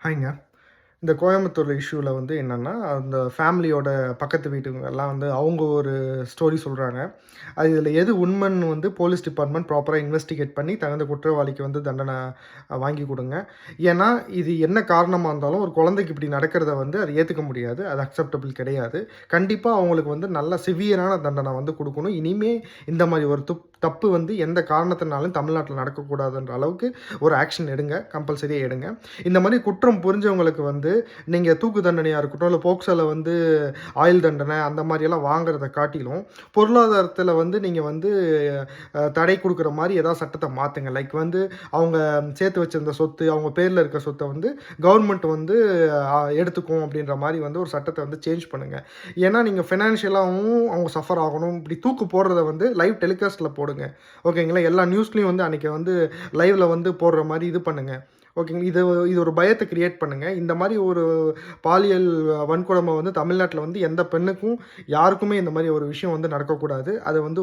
ஹாய்ங்க. இந்த கோயம்புத்தூர் இஷ்யூல வந்து என்னன்னா, அந்த ஃபேமிலியோட பக்கத்து வீட்டுங்கலாம் வந்து அவங்க ஒரு ஸ்டோரி சொல்றாங்க. அது இதில எது உண்மைன்னு வந்து போலீஸ் டிபார்ட்மெண்ட் ப்ராப்பரா இன்வெஸ்டிகேட் பண்ணி தகுந்த குற்றவாளிக்கு வந்து தண்டனை வாங்கி குடுங்க. ஏன்னா, இது என்ன காரணமா இருந்தாலும் ஒரு குழந்தைக்கு இப்படி நடக்கிறத வந்து அது ஏத்துக்க முடியாது. அது அக்செப்டபிள் கிடையாது. கண்டிப்பா அவங்களுக்கு வந்து நல்ல சிவியரான தண்டனை வந்து குடுக்கணும். இனிமே இந்த மாரி ஒரு தப்பு வந்து எந்த காரணத்தினாலும் தமிழ்நாட்டில நடக்கக்கூடாதுன்ற அளவுக்கு ஒரு ஆக்ஷன் எடுங்க. கம்பல்சரியா எடுங்க. இந்த மாரி குற்றம் புரிஞ்சவங்களுக்கு வந்து நீங்க தூக்கு தண்டனையா இருக்கட்டும், இல்ல போக்சோல வந்து ஆயுள் தண்டனை அந்த மாரியெல்லாம் வாங்குறத காட்டிலும், பொருளாதாரத்தில வந்து நீங்க வந்து தடை குடுக்குற மாரி ஏதாவது சட்டத்த மாத்துங்க. லைக் வந்து அவங்க சேர்த்து வச்சிருந்த சொத்து, அவங்க பேர்ல இருக்க சொத்த வந்து கவர்மெண்ட் வந்து எடுத்துக்கும் அப்படின்ற மாரி வந்து ஒரு சட்டத்த வந்து சேஞ்ச் பண்ணுங்க. ஏன்னா, நீங்க ஃபினான்ஷியலாவும் அவங்க சஃபர் ஆகணும். இப்படி தூக்கு போடுறத வந்து லைவ் டெலிகாஸ்ட்ல போடுங்க. ஓகேங்களா? எல்லா நியூஸ்லயும் வந்து அன்னைக்கு வந்து லைவ்ல வந்து போடுற மாரி இது பண்ணுங்க. ஓகேங்களா? இது இது ஒரு பயத்த கிரியேட் பண்ணுங்க. இந்த மாரி ஒரு பாலியல் வன்கொடுமை வந்து தமிழ்நாட்ல வந்து எந்த பெண்ணுக்கும், யாருக்குமே இந்த மாரி ஒரு விஷயம் வந்து நடக்கக்கூடாது. அத வந்து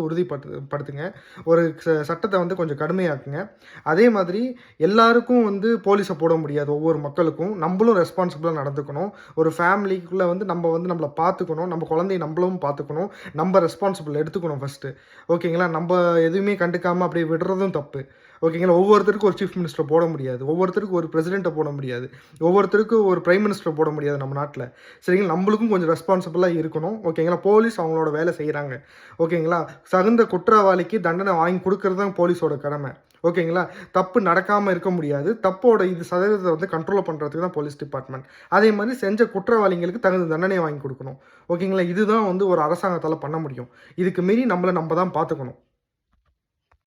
படுத்துங்க. ஒரு சட்டத்த வந்து கொஞ்சம் கடுமையாக்குங்க. அதே மாதிரி எல்லாருக்கும் வந்து போலீஸ போட முடியாது. ஒவ்வொரு மக்களுக்கும். நம்பளும் ரெஸ்பான்சிபிளா நடந்துக்கணும். ஒரு ஃபேமிலிக்குள்ள வந்து நம்மள பார்த்துக்கணும். நம்ம குழந்தைய நம்பளும் பார்த்துக்கணும். நம்ப ரெஸ்பான்சிபிள் எடுத்துக்கணும் ஃபர்ஸ்ட்டு. ஓகேங்களா? நம்ப எதுவுமே கண்டுக்காம அப்படியே விடுறதும் தப்பு. ஓகேங்களா? ஒவ்வொருத்தருக்கும் ஒரு சீஃப் மினிஸ்டர போட முடியாது. ஒவ்வொருத்தருக்கும் ஒரு பிரசிடென்ட்ட போட முடியாது. ஒவ்வொருத்தருக்கும் ஒரு பிரைம் மினிஸ்டர போட முடியாது நம்ம நாட்ல. சரிங்களா? நம்பளுக்கும் கொஞ்சம் ரெஸ்பான்சிபிளா இருக்கணும். ஓகேங்களா? போலீஸ் அவங்களோட வேலை செய்றாங்க. ஓகேங்களா? தகுந்த குற்றவாளிக்கு தண்டனை வாங்கி குடுக்குறது தான் போலீஸோட கடமை. ஓகேங்களா? தப்பு நடக்காம இருக்க முடியாது. தப்போட இது சதவீதத்த வந்து கண்ட்ரோல் பண்றதுக்கு தான் போலீஸ் டிபார்ட்மெண்ட். அதே மாரி செஞ்ச குற்றவாளிங்களுக்கு தகுந்த தண்டனைய வாங்கி குடுக்கணும். ஓகேங்களா? இதுதான் வந்து ஒரு அரசாங்கத்தால பண்ண முடியும். இதுக்கு மீறி நம்ப தான் பார்த்துக்கணும்.